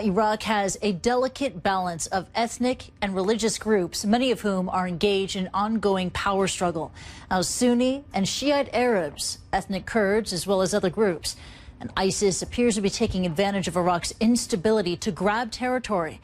Iraq has a delicate balance of ethnic and religious groups, many of whom are engaged in ongoing power struggle. Now, Sunni and Shiite Arabs, ethnic Kurds, as well as other groups. And ISIS appears to be taking advantage of Iraq's instability to grab territory.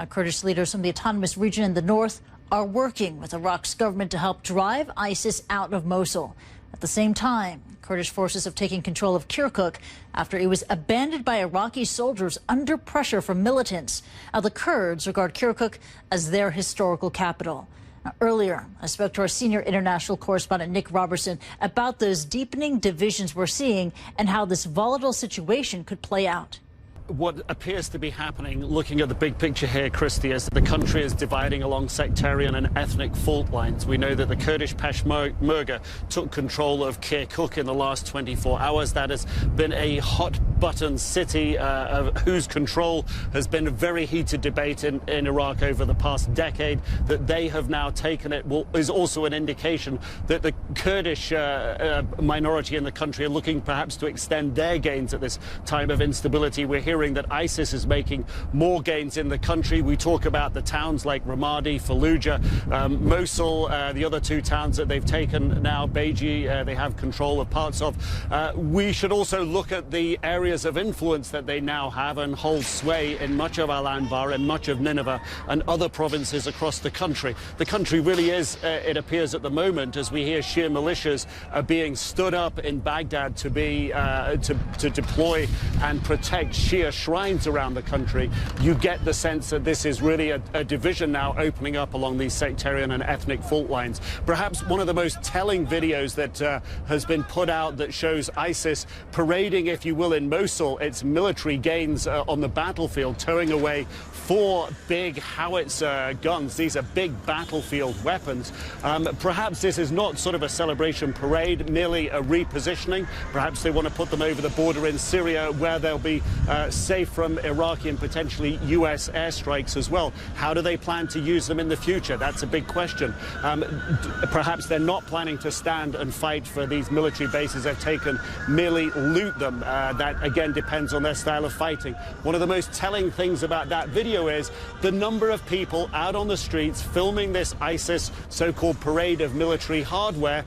Kurdish leaders from the autonomous region in the north are working with Iraq's government to help drive ISIS out of Mosul. At the same time, Kurdish forces have taken control of Kirkuk after it was abandoned by Iraqi soldiers under pressure from militants. Now, the Kurds regard Kirkuk as their historical capital. Now, earlier, I spoke to our senior international correspondent, Nick Robertson, about those deepening divisions we're seeing and how this volatile situation could play out. What appears to be happening, looking at the big picture here, Christy, is that the country is dividing along sectarian and ethnic fault lines. We know that the Kurdish Peshmerga took control of Kirkuk in the last 24 hours. That has been a hot-button city of whose control has been a very heated debate in Iraq over the past decade. That they have now taken it is also an indication that the Kurdish minority in the country are looking perhaps to extend their gains at this time of instability. We're hearing that ISIS is making more gains in the country. We talk about the towns like Ramadi, Fallujah, Mosul, the other two towns that they've taken now, Beji, they have control of parts of. We should also look at the areas of influence that they now have and hold sway in much of Al-Anbar and much of Nineveh and other provinces across the country. The country really is, it appears at the moment, as we hear Shia militias are being stood up in Baghdad to be to deploy and protect Shia shrines around the country. You get the sense that this is really a division now opening up along these sectarian and ethnic fault lines. Perhaps one of the most telling videos that has been put out that shows ISIS parading, if you will, in Mosul, its military gains on the battlefield, towing away 4 big howitzer guns. These are big battlefield weapons. Perhaps this is not sort of a celebration parade, merely a repositioning. Perhaps they want to put them over the border in Syria, where they'll be safe from Iraqi and potentially US airstrikes as well. How do they plan to use them in the future? That's a big question. Perhaps they're not planning to stand and fight for these military bases they've taken, merely loot them. That, again, depends on their style of fighting. One of the most telling things about that video is the number of people out on the streets filming this ISIS so-called parade of military hardware.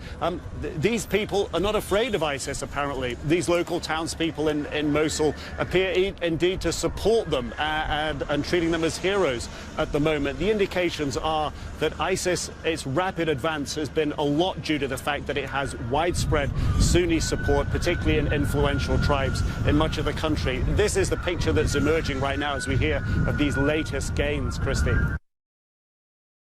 These people are not afraid of ISIS, apparently. These local townspeople in Mosul appear indeed to support them and treating them as heroes at the moment. The indications are that ISIS, its rapid advance, has been a lot due to the fact that it has widespread Sunni support, particularly in influential tribes in much of the country. This is the picture that's emerging right now as we hear of these latest gains, Christy.